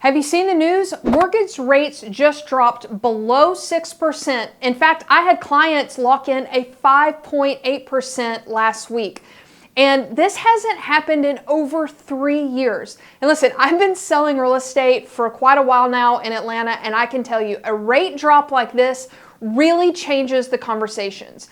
Have you seen the news? Mortgage rates just dropped below 6%. In fact, I had clients lock in a 5.8% last week. And this hasn't happened in over 3 years. And listen, I've been selling real estate for quite a while now in Atlanta, and I can tell you a rate drop like this really changes the conversations.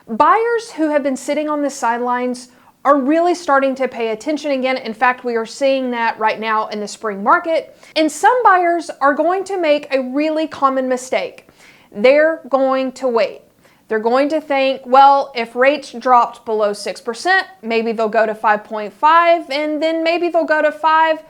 Buyers who have been sitting on the sidelines are really starting to pay attention again. In fact, we are seeing that right now in the spring market. And some buyers are going to make a really common mistake. They're going to wait. They're going to think, well, if rates dropped below 6%, maybe they'll go to 5.5 and then maybe they'll go to 5.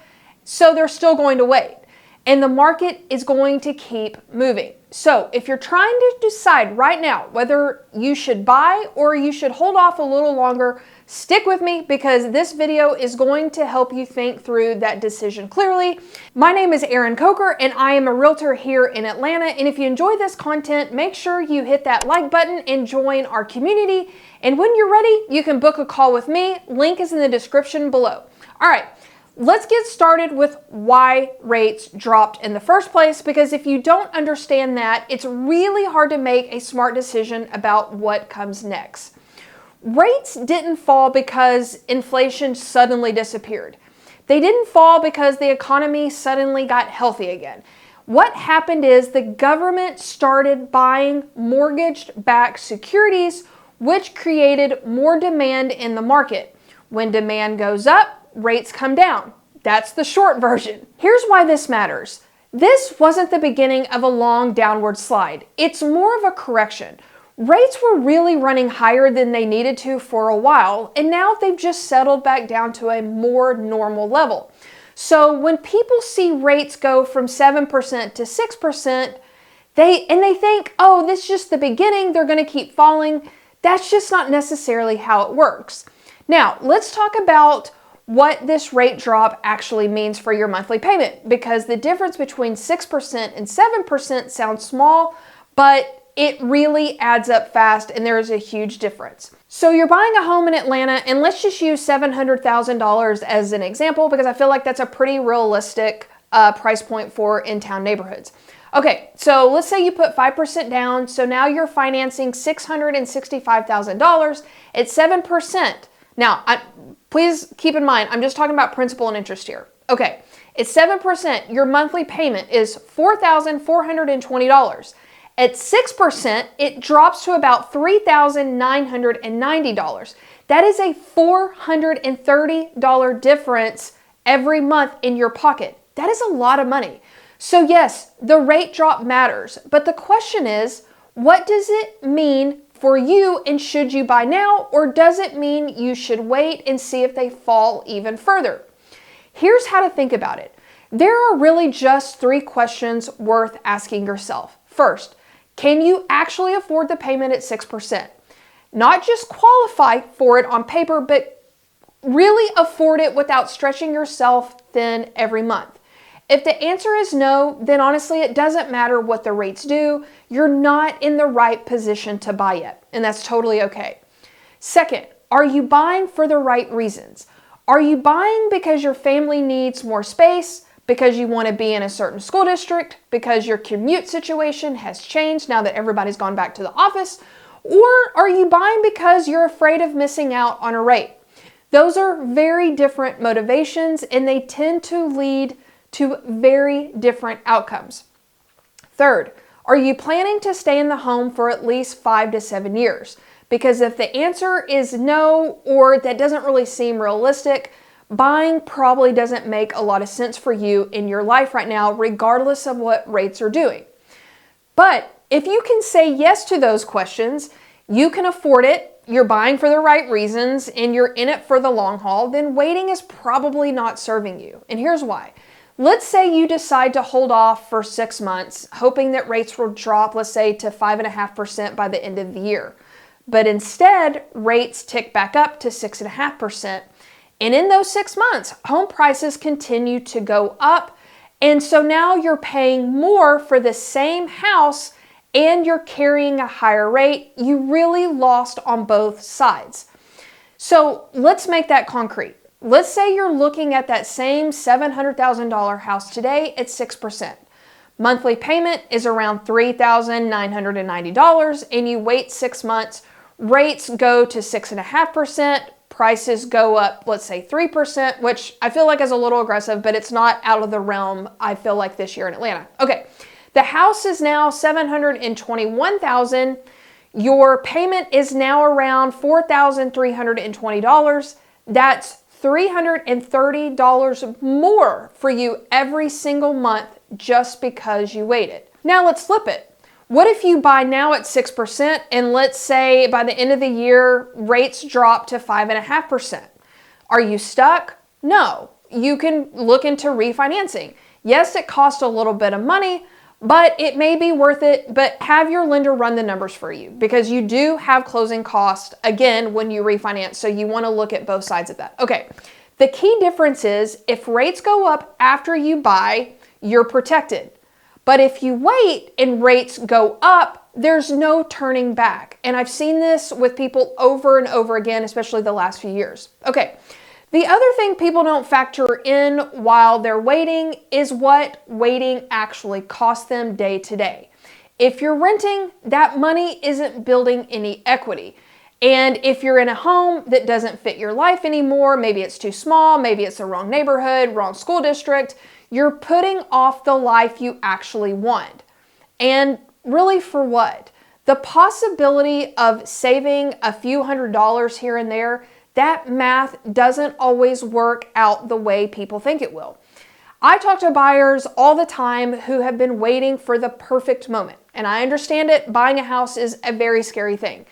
So they're still going to wait. And the market is going to keep moving. So if you're trying to decide right now whether you should buy or you should hold off a little longer, stick with me because this video is going to help you think through that decision clearly. My name is Erin Coker and I am a realtor here in Atlanta. And if you enjoy this content, make sure you hit that like button and join our community. And when you're ready, you can book a call with me. Link is in the description below. All right. Let's get started with why rates dropped in the first place, because if you don't understand that, it's really hard to make a smart decision about what comes next. Rates didn't fall because inflation suddenly disappeared. They didn't fall because the economy suddenly got healthy again. What happened is the government started buying mortgage-backed securities, which created more demand in the market. When demand goes up, rates come down. That's the short version. Here's why this matters. This wasn't the beginning of a long downward slide. It's more of a correction. Rates were really running higher than they needed to for a while, and now they've just settled back down to a more normal level. So when people see rates go from 7% to 6%, they think, oh, this is just the beginning, they're going to keep falling. That's just not necessarily how it works. Now, let's talk about what this rate drop actually means for your monthly payment, because the difference between 6% and 7% sounds small, but it really adds up fast and there is a huge difference. So you're buying a home in Atlanta, and let's just use $700,000 as an example because I feel like that's a pretty realistic price point for in-town neighborhoods. Okay, so let's say you put 5% down, so now you're financing $665,000 at 7%. Now, please keep in mind, I'm just talking about principal and interest here. Okay, it's 7%. Your monthly payment is $4,420. At 6%, it drops to about $3,990. That is a $430 difference every month in your pocket. That is a lot of money. So yes, the rate drop matters, but the question is, what does it mean for you, and should you buy now, or does it mean you should wait and see if they fall even further? Here's how to think about it. There are really just 3 questions worth asking yourself. First, can you actually afford the payment at 6%? Not just qualify for it on paper, but really afford it without stretching yourself thin every month. If the answer is no, then honestly, it doesn't matter what the rates do. You're not in the right position to buy yet, and that's totally okay. Second, are you buying for the right reasons? Are you buying because your family needs more space, because you want to be in a certain school district, because your commute situation has changed now that everybody's gone back to the office, or are you buying because you're afraid of missing out on a rate? Those are very different motivations, and they tend to lead to very different outcomes. Third, are you planning to stay in the home for at least 5 to 7 years? Because if the answer is no, or that doesn't really seem realistic, buying probably doesn't make a lot of sense for you in your life right now, regardless of what rates are doing. But if you can say yes to those questions, you can afford it, you're buying for the right reasons, and you're in it for the long haul, then waiting is probably not serving you. And here's why. Let's say you decide to hold off for 6 months, hoping that rates will drop, let's say, to 5.5% by the end of the year. But instead, rates tick back up to 6.5%. And in those 6 months, home prices continue to go up. And so now you're paying more for the same house and you're carrying a higher rate. You really lost on both sides. So let's make that concrete. Let's say you're looking at that same $700,000 house today at 6%. Monthly payment is around $3,990 and you wait 6 months. Rates go to 6.5%. Prices go up, let's say 3%, which I feel like is a little aggressive, but it's not out of the realm, I feel like, this year in Atlanta. Okay, the house is now $721,000. Your payment is now around $4,320. That's $330 more for you every single month just because you waited. Now let's flip it. What if you buy now at 6% and let's say by the end of the year, rates drop to 5.5%? Are you stuck? No. You can look into refinancing. Yes, it costs a little bit of money, but it may be worth it. But have your lender run the numbers for you because you do have closing costs again when you refinance. So you want to look at both sides of that. Okay. The key difference is if rates go up after you buy, you're protected. But if you wait and rates go up, there's no turning back. And I've seen this with people over and over again, especially the last few years. Okay, the other thing people don't factor in while they're waiting is what waiting actually costs them day to day. If you're renting, that money isn't building any equity. And if you're in a home that doesn't fit your life anymore, maybe it's too small, maybe it's the wrong neighborhood, wrong school district, you're putting off the life you actually want. And really for what? The possibility of saving a few $100s here and there, that math doesn't always work out the way people think it will. I talk to buyers all the time who have been waiting for the perfect moment. And I understand it, buying a house is a very scary thing.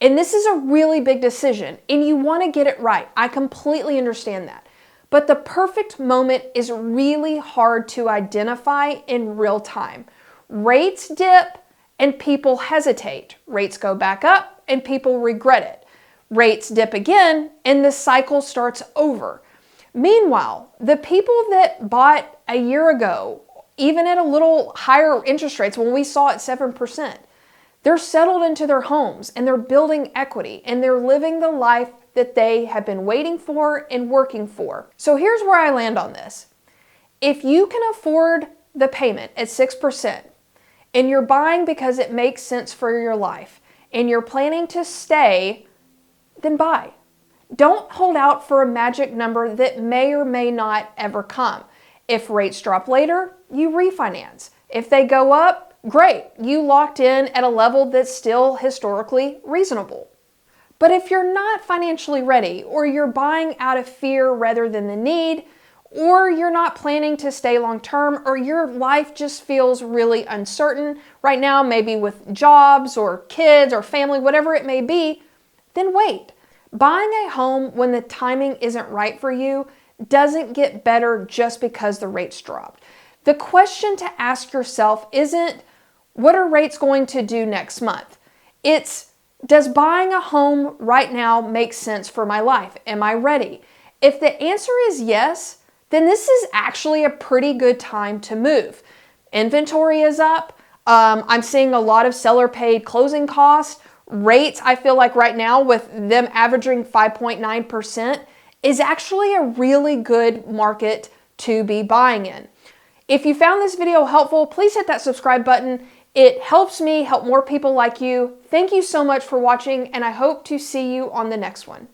And this is a really big decision and you want to get it right. I completely understand that. But the perfect moment is really hard to identify in real time. Rates dip and people hesitate. Rates go back up and people regret it. Rates dip again and the cycle starts over. Meanwhile, the people that bought a year ago, even at a little higher interest rates when we saw it 7%, they're settled into their homes and they're building equity and they're living the life that they have been waiting for and working for. So here's where I land on this. If you can afford the payment at 6% and you're buying because it makes sense for your life and you're planning to stay, then buy. Don't hold out for a magic number that may or may not ever come. If rates drop later, you refinance. If they go up, great. You locked in at a level that's still historically reasonable. But if you're not financially ready, or you're buying out of fear rather than the need, or you're not planning to stay long term, or your life just feels really uncertain right now, maybe with jobs or kids or family, whatever it may be, then wait. Buying a home when the timing isn't right for you doesn't get better just because the rates dropped. The question to ask yourself isn't, what are rates going to do next month? It's, does buying a home right now make sense for my life? Am I ready? If the answer is yes, then this is actually a pretty good time to move. Inventory is up. I'm seeing a lot of seller paid closing costs. Rates, I feel like right now with them averaging 5.9% is actually a really good market to be buying in. If you found this video helpful, please hit that subscribe button. It helps me help more people like you. Thank you so much for watching, and I hope to see you on the next one.